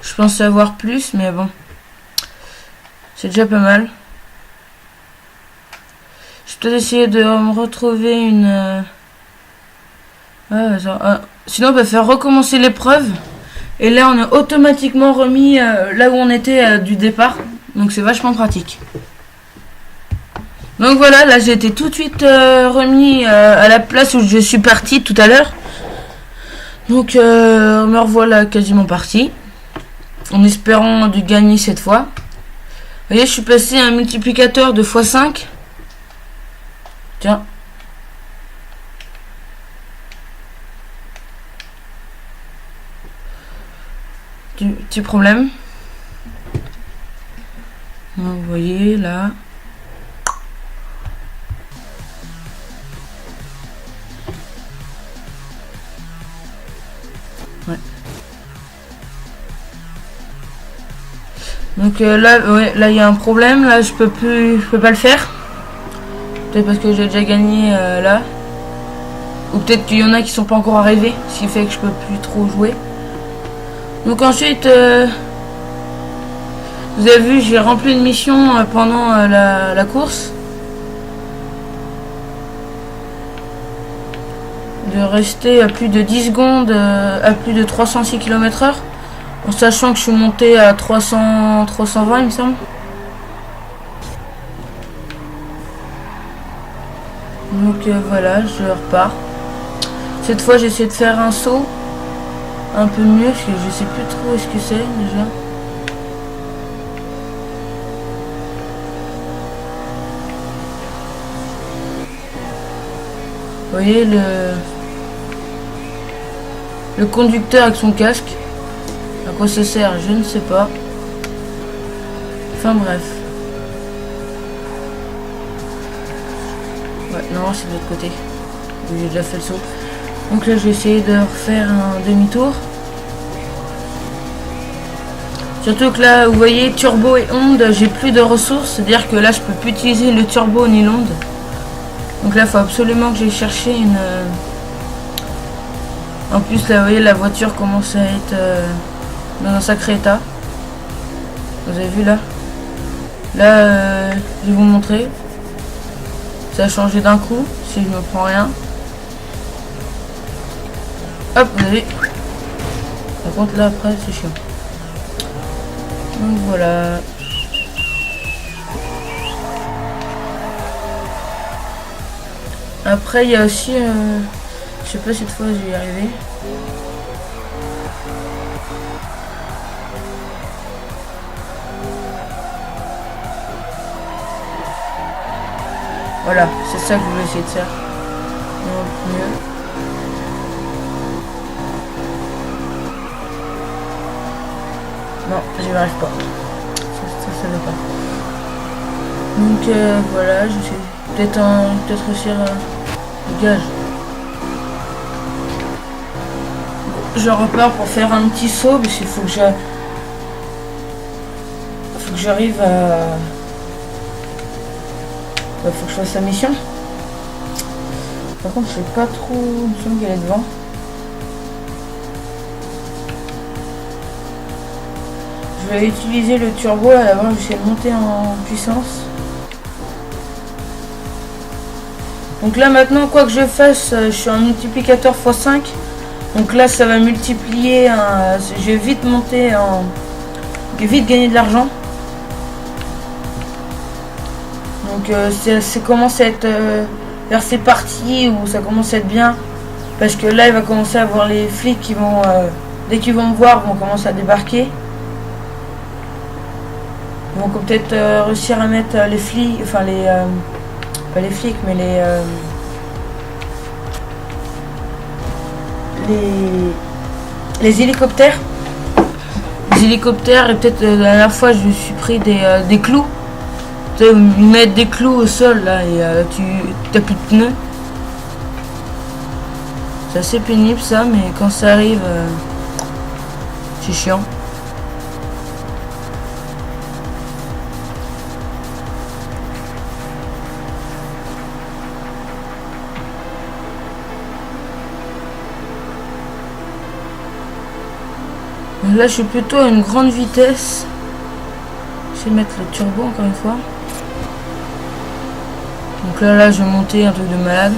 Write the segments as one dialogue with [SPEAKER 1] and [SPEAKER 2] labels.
[SPEAKER 1] Je pensais avoir plus, mais bon. C'est déjà pas mal. Je vais peut-être essayer de me retrouver une... Sinon, on peut faire recommencer l'épreuve. Et là, on est automatiquement remis là où on était du départ. Donc, c'est vachement pratique. Donc voilà, là, j'ai été tout de suite remis à la place où je suis parti tout à l'heure. Donc, me revoilà quasiment parti. En espérant de gagner cette fois. Vous voyez, je suis passé à un multiplicateur de x5. Tiens. Petit problème. Donc, vous voyez, là. Ouais. Donc là, ouais, là il y a un problème. Là, je peux pas le faire. Peut-être parce que j'ai déjà gagné là. Ou peut-être qu'il y en a qui sont pas encore arrivés, ce qui fait que je peux plus trop jouer. Donc ensuite, vous avez vu, j'ai rempli une mission pendant la course. De rester à plus de 10 secondes à plus de 306 km/h. En sachant que je suis monté à 320 il me semble. Donc voilà, je repars. Cette fois j'essaie de faire un saut un peu mieux parce que je sais plus trop ce que c'est déjà. Vous voyez le conducteur avec son casque. À quoi ça sert, je ne sais pas. Enfin bref. Ouais, non, c'est de l'autre côté. J'ai déjà fait le saut. Donc là, je vais essayer de refaire un demi-tour. Surtout que là, vous voyez, turbo et onde, j'ai plus de ressources. C'est-à-dire que là, je peux plus utiliser le turbo ni l'onde. Donc là, il faut absolument que j'aille chercher une... En plus, là, vous voyez, la voiture commence à être dans un sacré état. Vous avez vu là? Là, je vais vous montrer. Ça a changé d'un coup, si je me prends rien. Hop, vous avez... Par contre, là, après, c'est chiant. Donc voilà. Après, il y a aussi... je sais pas si cette fois, je vais y arriver. Voilà, c'est ça que je voulais essayer de faire. Non, mieux. Non, j'y arrive pas. Ça va pas. Donc voilà, je sais. Peut-être réussir le gage. Je repars pour faire un petit saut parce qu'il faut que j'arrive à... faut que je fasse la mission. Par contre, je sais pas trop où qu'elle est devant. Je vais utiliser le turbo là d'abord, je vais essayer de monter en puissance. Donc là maintenant, quoi que je fasse, je suis en multiplicateur x5. Donc là, ça va multiplier. Je vais vite monter en... Je vais vite gagner de l'argent. Donc ça commence à être vers ces parties où ça commence à être bien. Parce que là, il va commencer à avoir les flics qui vont... dès qu'ils vont me voir, vont commencer à débarquer. Ils vont peut-être réussir à mettre les flics... Enfin, les... pas les flics, mais les hélicoptères. Les hélicoptères, et peut-être la dernière fois, je me suis pris des clous. Tu sais, ils mettent des clous au sol, là, et tu n'as plus de pneus. C'est assez pénible, ça, mais quand ça arrive, c'est chiant. Là, je suis plutôt à une grande vitesse. Je vais mettre le turbo encore une fois. Donc là, je vais monter un truc de malade.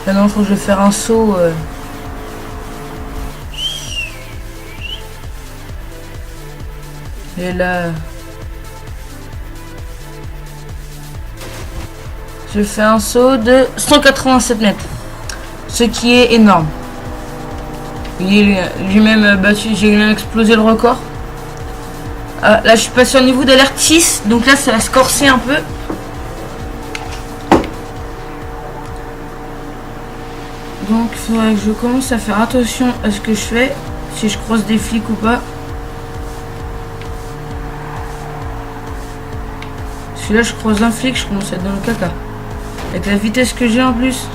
[SPEAKER 1] Maintenant, il faut que je vais faire un saut. Et là, je fais un saut de 187 mètres, ce qui est énorme. Il est lui-même battu, j'ai lui-même explosé le record. Là, je suis passé au niveau d'alerte 6, donc là, ça va se corser un peu. Donc, il faudrait que je commence à faire attention à ce que je fais, si je croise des flics ou pas. Si là je croise un flic, je commence à être dans le caca. Avec la vitesse que j'ai en plus.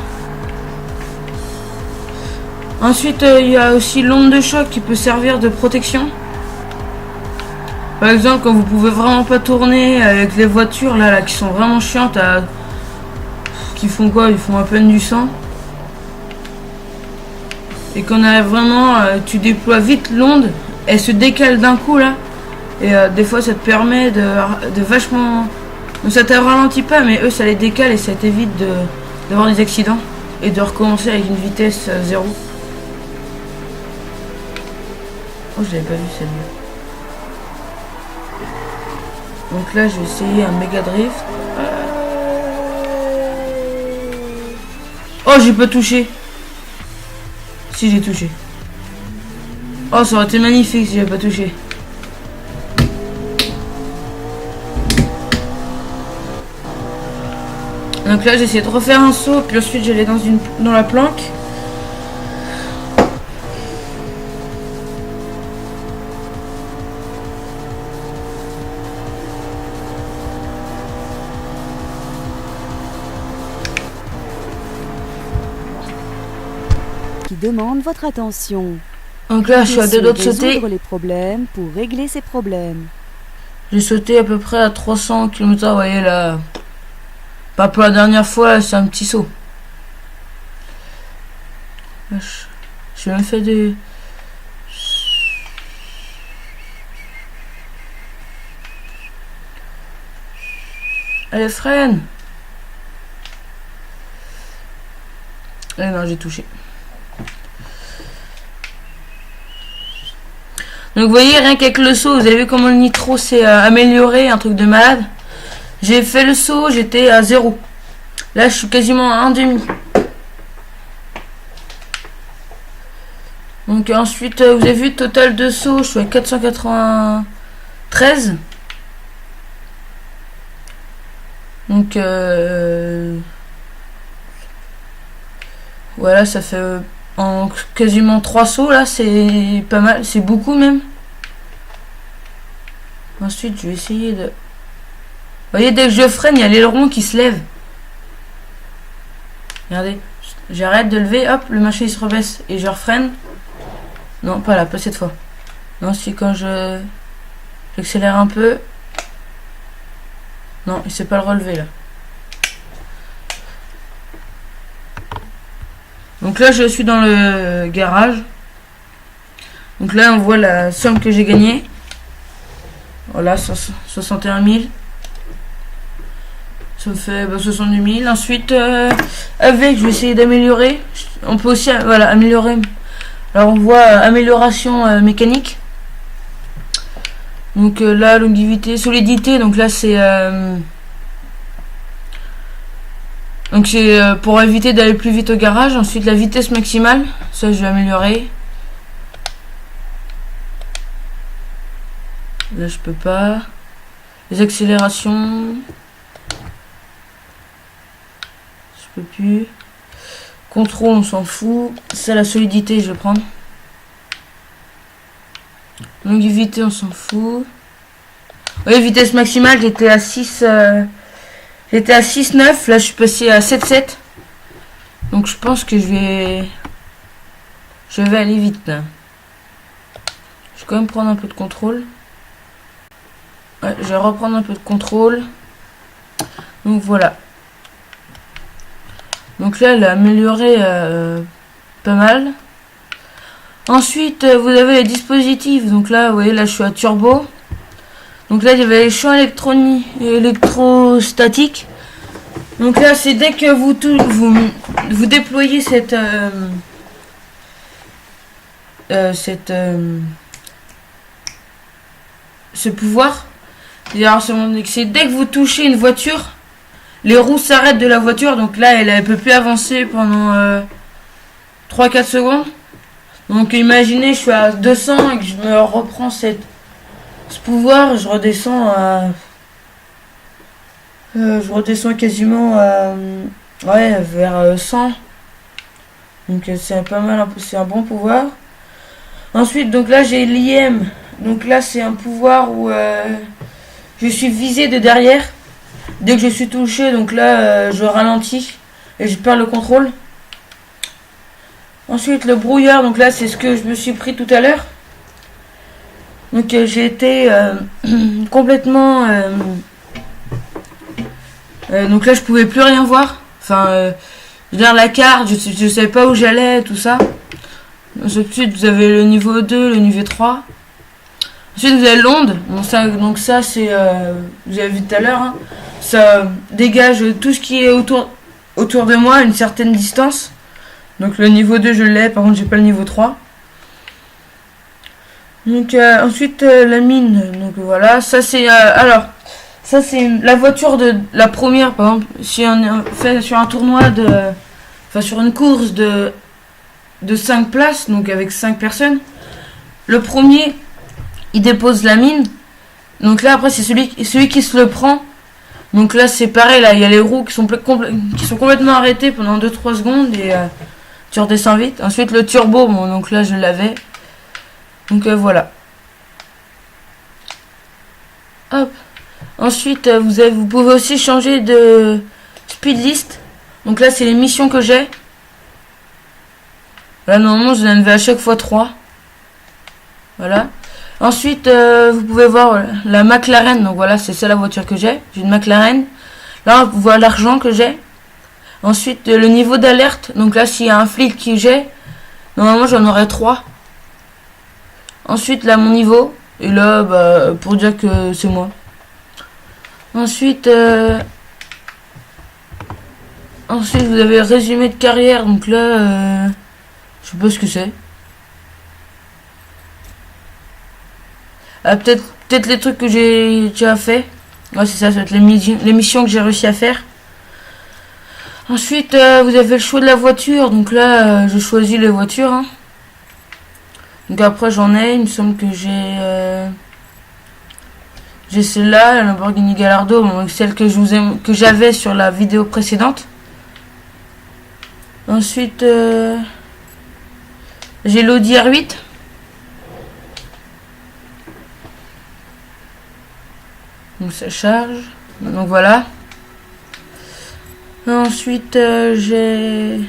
[SPEAKER 1] Ensuite, il y a aussi l'onde de choc qui peut servir de protection. Par exemple, quand vous pouvez vraiment pas tourner avec les voitures là qui sont vraiment chiantes, qui font quoi? Ils font à peine du sang. Et qu'on a vraiment, tu déploies vite l'onde, elle se décale d'un coup là. Et des fois ça te permet de vachement... Donc ça te ralentit pas, mais eux ça les décale et ça t'évite d'avoir des accidents. Et de recommencer avec une vitesse 0. Oh, je l'avais pas vu celle-là. Donc là je vais essayer un méga drift. Oh, j'ai pas touché. Si, j'ai touché. Oh, ça aurait été magnifique si j'avais pas touché. Donc là, j'ai essayé de refaire un saut, puis ensuite j'allais dans la planque.
[SPEAKER 2] Qui demande votre attention.
[SPEAKER 1] Donc là, je suis à deux doigts de sauter.
[SPEAKER 2] Les problèmes pour régler ces problèmes.
[SPEAKER 1] J'ai sauté à peu près à 300 km/h, vous voyez là. Pas pour la dernière fois, c'est un petit saut. J'ai même fait des... Allez, freine. Eh non, j'ai touché. Donc vous voyez, rien qu'avec le saut, vous avez vu comment le nitro s'est amélioré, un truc de malade. J'ai fait le saut, j'étais à 0. Là, je suis quasiment à 1,5. Donc ensuite, vous avez vu, total de saut, je suis à 493. Donc, voilà, ça fait en quasiment 3 sauts, là, c'est pas mal, c'est beaucoup même. Ensuite, je vais essayer de... Vous voyez, dès que je freine, il y a l'aileron qui se lève. Regardez, j'arrête de lever, hop, le machin il se rebaisse. Et je refreine. Non, pas là, pas cette fois. Non, c'est quand j'accélère un peu. Non, il sait pas le relever là. Donc là, je suis dans le garage. Donc là, on voit la somme que j'ai gagnée. Voilà, 61 000. Ça me fait 70 000. Ensuite, avec, je vais essayer d'améliorer. On peut aussi, voilà, améliorer. Alors, on voit amélioration mécanique. Donc là, longévité, solidité. Donc là, c'est pour éviter d'aller plus vite au garage. Ensuite, la vitesse maximale. Ça, je vais améliorer. Là, je peux pas. Les accélérations. Je peux plus. Contrôle, on s'en fout. Ça, la solidité, je vais prendre. Longévité, on s'en fout. Oui, vitesse maximale, j'étais à 6. J'étais à 6,9. Là, je suis passé à 7,7. Donc, je pense que je vais aller vite là. Je vais quand même prendre un peu de contrôle. Ouais, je vais reprendre un peu de contrôle. Donc voilà. Donc là, elle a amélioré pas mal. Ensuite, vous avez les dispositifs. Donc là, vous voyez, là, je suis à turbo. Donc là, il y avait les champs électrostatiques. Donc là, c'est dès que vous déployez ce pouvoir. C'est dès que vous touchez une voiture, les roues s'arrêtent de la voiture. Donc là, elle peut plus avancer pendant 3-4 secondes. Donc imaginez, je suis à 200 et que je me reprends ce pouvoir, je redescends quasiment vers 100. Donc c'est pas mal, c'est un bon pouvoir. Ensuite, donc là j'ai l'IM. Donc là c'est un pouvoir où je suis visé de derrière. Dès que je suis touché, donc là je ralentis et je perds le contrôle. Ensuite le brouillard, donc là c'est ce que je me suis pris tout à l'heure. Donc j'ai été complètement... donc là je pouvais plus rien voir. Enfin, je veux dire la carte, je savais pas où j'allais, tout ça. Ensuite vous avez le niveau 2, le niveau 3. Ensuite vous avez l'onde. Donc ça c'est... vous avez vu tout à l'heure. Hein, ça dégage tout ce qui est autour de moi à une certaine distance. Donc le niveau 2 je l'ai, par contre j'ai pas le niveau 3. Donc ensuite la mine, donc voilà, ça c'est ça c'est la voiture de la première, par exemple, si on fait sur un tournoi sur une course de 5 places, donc avec 5 personnes, le premier il dépose la mine, donc là après c'est celui qui se le prend, donc là c'est pareil, là il y a les roues qui sont complètement arrêtées pendant 2-3 secondes et tu redescends vite. Ensuite le turbo, bon donc là je l'avais. Donc voilà. Hop. Ensuite, vous pouvez aussi changer de speed list. Donc là, c'est les missions que j'ai. Là, normalement, je l'ai à chaque fois 3. Voilà. Ensuite, vous pouvez voir la McLaren. Donc voilà, c'est ça la voiture que j'ai. J'ai une McLaren. Là, vous voyez l'argent que j'ai. Ensuite, le niveau d'alerte. Donc là, s'il y a un flic qui j'ai, normalement, j'en aurai 3. Ensuite, là, mon niveau. Et là, pour dire que c'est moi. Ensuite, vous avez résumé de carrière. Donc là, je sais pas ce que c'est. Peut-être les trucs que j'ai déjà fait. Ouais, c'est ça va être les missions que j'ai réussi à faire. Ensuite, vous avez le choix de la voiture. Donc là, je choisis les voitures. Hein. Donc après j'en ai, il me semble que j'ai celle-là, la Lamborghini Gallardo, donc celle que j'avais sur la vidéo précédente. Ensuite j'ai l'Audi R8. Donc ça charge. Donc voilà. Ensuite j'ai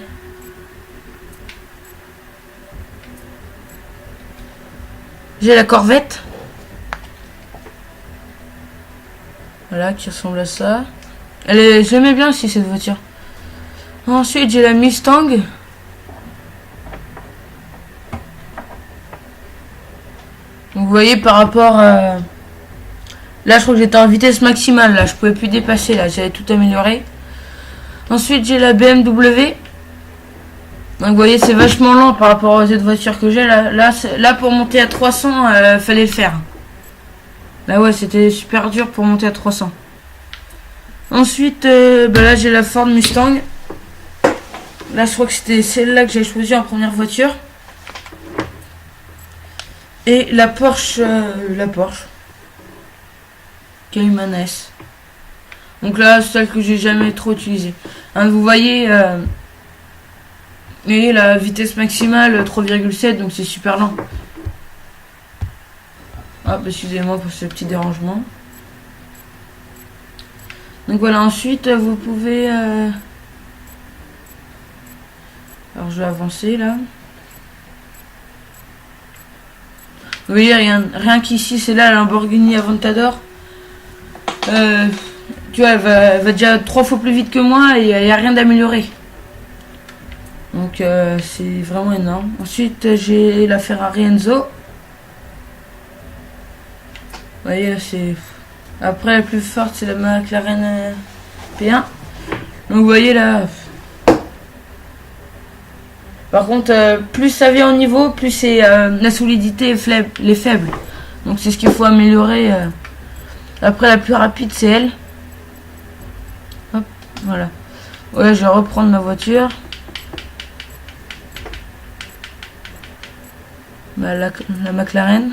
[SPEAKER 1] la Corvette. Voilà, qui ressemble à ça. J'aimais bien aussi cette voiture. Ensuite, j'ai la Mustang. Donc, vous voyez, par rapport à... Là, je crois que j'étais en vitesse maximale. Là, je pouvais plus dépasser. Là, j'avais tout amélioré. Ensuite, j'ai la BMW. Donc vous voyez c'est vachement lent par rapport aux autres voitures que j'ai. Là pour monter à 300 fallait le faire. Là ouais c'était super dur pour monter à 300. Ensuite là j'ai la Ford Mustang. Là je crois que c'était celle-là que j'ai choisi en première voiture. Et la Porsche Cayman S. Donc là celle que j'ai jamais trop utilisée. Hein, vous voyez et la vitesse maximale 3,7 donc c'est super lent. Hop, excusez-moi pour ce petit dérangement. Donc voilà, ensuite vous pouvez alors je vais avancer là. Vous voyez rien qu'ici c'est là la Lamborghini Aventador. tu vois, elle va déjà 3 fois plus vite que moi et il n'y a rien d'amélioré. Donc c'est vraiment énorme. Ensuite j'ai la Ferrari Enzo. Vous voyez, c'est... Après la plus forte c'est la McLaren P1. Donc vous voyez là... Par contre, plus ça vient au niveau, plus c'est la solidité est faible. Donc c'est ce qu'il faut améliorer. Après la plus rapide c'est elle. Hop, voilà. Ouais, je vais reprendre ma voiture. Bah, la McLaren.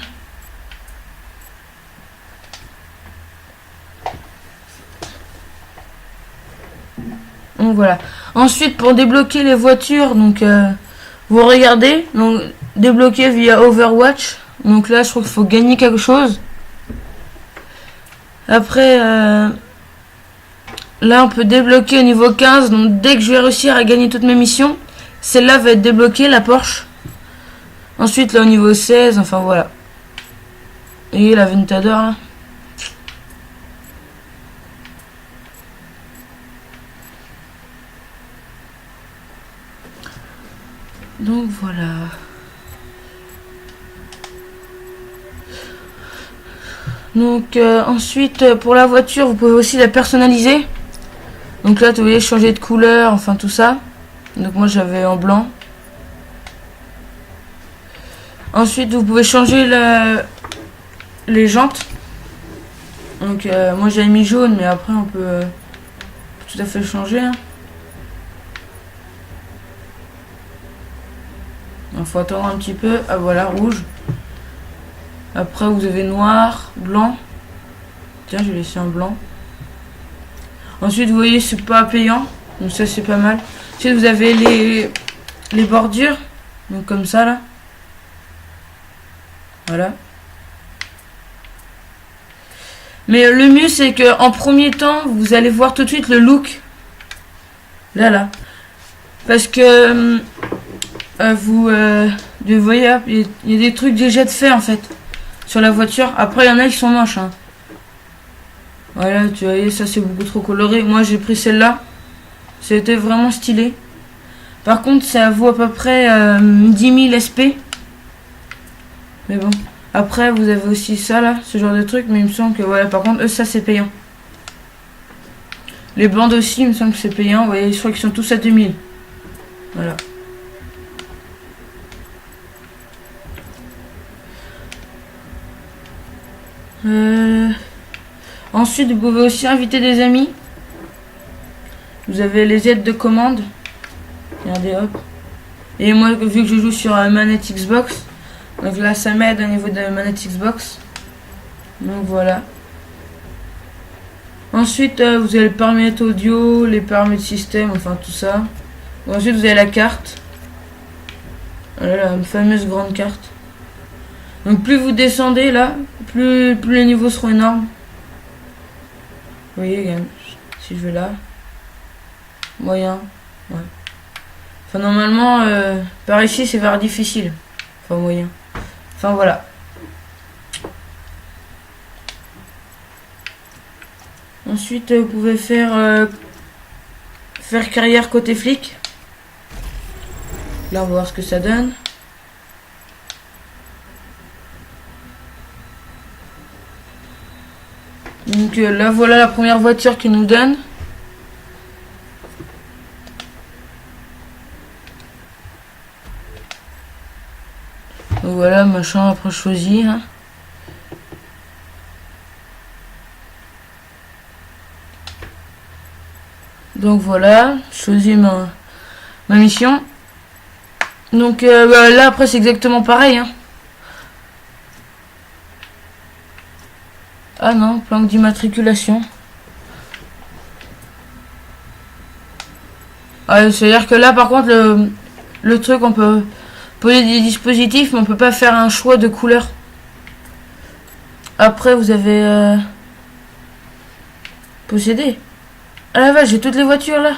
[SPEAKER 1] Donc voilà. Ensuite pour débloquer les voitures, donc vous regardez, donc débloquer via Overwatch. Donc là je trouve qu'il faut gagner quelque chose. Après là on peut débloquer au niveau 15. Donc dès que je vais réussir à gagner toutes mes missions, celle-là va être débloquée, la Porsche. Ensuite là au niveau 16, enfin voilà. Et la Ventador là. Donc voilà. Donc ensuite pour la voiture vous pouvez aussi la personnaliser. Donc là vous voyez changer de couleur, enfin tout ça. Donc moi j'avais en blanc. Ensuite vous pouvez changer les jantes. Donc moi j'avais mis jaune mais après on peut tout à fait changer. Hein. Il faut attendre un petit peu. Ah voilà, rouge. Après vous avez noir, blanc. Tiens, j'ai laissé un blanc. Ensuite vous voyez c'est pas payant. Donc ça c'est pas mal. Ensuite vous avez les bordures. Donc comme ça là. Voilà. Mais le mieux c'est que en premier temps vous allez voir tout de suite le look. Là. Parce que vous voyez, il y a des trucs déjà de fait en fait sur la voiture. Après il y en a qui sont moches. Hein. Voilà, tu vois, ça c'est beaucoup trop coloré. Moi j'ai pris celle-là. C'était vraiment stylé. Par contre ça vaut à peu près 10 000 SP. Mais bon. Après vous avez aussi ça là, ce genre de truc. Mais il me semble que voilà, par contre eux ça c'est payant. Les bandes aussi il me semble que c'est payant. Vous voyez, je crois qu'ils sont tous à 2000. Voilà. Ensuite vous pouvez aussi inviter des amis. Vous avez les aides de commande. Regardez, hop. Et moi vu que je joue sur manette Xbox, donc là ça m'aide au niveau de la manette Xbox. Donc voilà. Ensuite vous avez le paramètre audio, les paramètres système, enfin tout ça. Ensuite vous avez la carte. Voilà, la fameuse grande carte. Donc plus vous descendez là, plus les niveaux seront énormes. Vous voyez, regarde, si je vais là, moyen, ouais. Enfin normalement, par ici c'est vers difficile, enfin moyen. Enfin voilà. Ensuite vous pouvez faire carrière côté flic. Là on va voir ce que ça donne. Donc là voilà la première voiture qu'ils nous donne. Donc voilà machin, après choisi. Hein. Donc voilà, choisis ma mission. Donc bah, là après c'est exactement pareil. Hein. Ah non, planque d'immatriculation. Ah, c'est-à-dire que là par contre le truc on peut poser des dispositifs mais on peut pas faire un choix de couleur. Après vous avez posséder. Ah la vache, j'ai toutes les voitures là.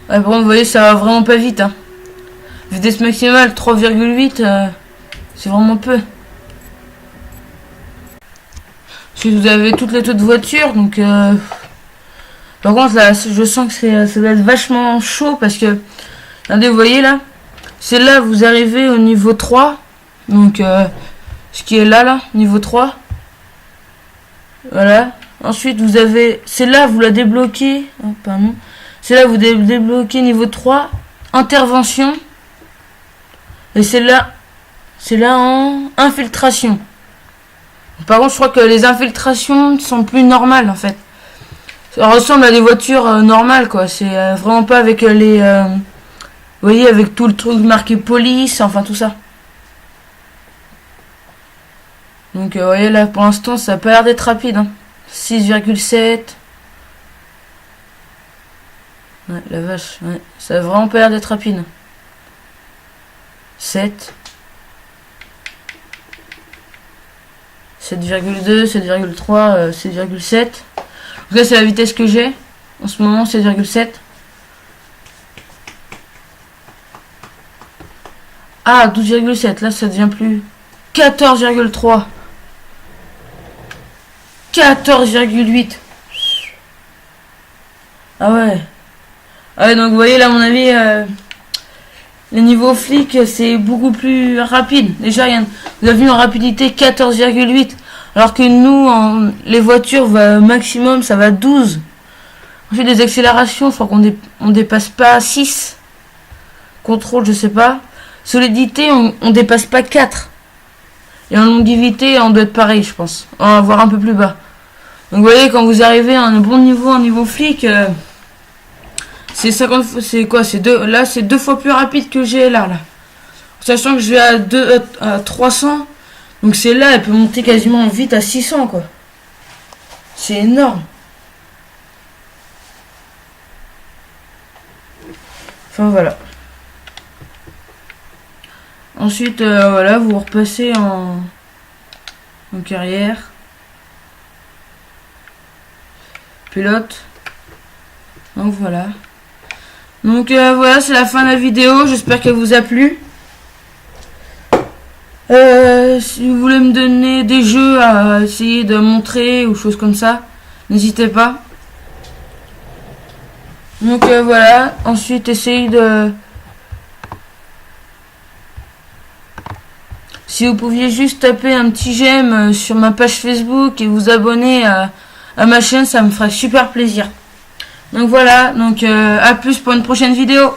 [SPEAKER 1] Ouais, bon, vous voyez ça va vraiment pas vite. Hein. Vitesse maximale 3,8 c'est vraiment peu. Si vous avez toutes les taux de voiture, donc par contre là je sens que ça va être vachement chaud parce que regardez, vous voyez là, c'est là vous arrivez au niveau 3, donc ce qui est là niveau 3, voilà. Ensuite vous avez, c'est là vous la débloquez, oh, pardon, c'est là vous débloquez niveau 3, intervention, et c'est là en infiltration. Par contre je crois que les infiltrations sont plus normales en fait. Ça ressemble à des voitures normales quoi, c'est vraiment pas avec les vous voyez, avec tout le truc marqué police, enfin tout ça. Donc vous voyez là pour l'instant ça a pas l'air d'être rapide hein. 6,7. Ouais, la vache, ouais, ça a vraiment pas l'air d'être rapide. 7. 7,2, 7,3, 7,7. Donc là c'est la vitesse que j'ai. En ce moment 7,7. Ah, 12,7. Là ça devient plus. 14,3. 14,8. Ah ouais. Ah ouais, donc vous voyez là à mon avis le niveau flic c'est beaucoup plus rapide. Déjà vous avez vu en rapidité 14,8. Alors que nous les voitures maximum ça va 12. Ensuite les accélérations je crois qu'on dépasse pas 6. Contrôle je sais pas. Solidité on dépasse pas 4. Et en longévité on doit être pareil je pense. On va voir un peu plus bas. Donc vous voyez quand vous arrivez à un bon niveau, un niveau flic, c'est 50, c'est quoi, c'est deux, là c'est 2 fois plus rapide que j'ai là. Sachant que je vais à 300, donc c'est là, elle peut monter quasiment vite à 600 quoi. C'est énorme. Enfin voilà. Ensuite voilà, vous repassez en carrière. Pilote. Donc voilà. Donc voilà, c'est la fin de la vidéo. J'espère qu'elle vous a plu. Si vous voulez me donner des jeux à essayer de montrer ou choses comme ça, n'hésitez pas. Donc voilà. Ensuite, essayez de... Si vous pouviez juste taper un petit j'aime sur ma page Facebook et vous abonner à ma chaîne, ça me ferait super plaisir. Donc voilà, donc à plus pour une prochaine vidéo.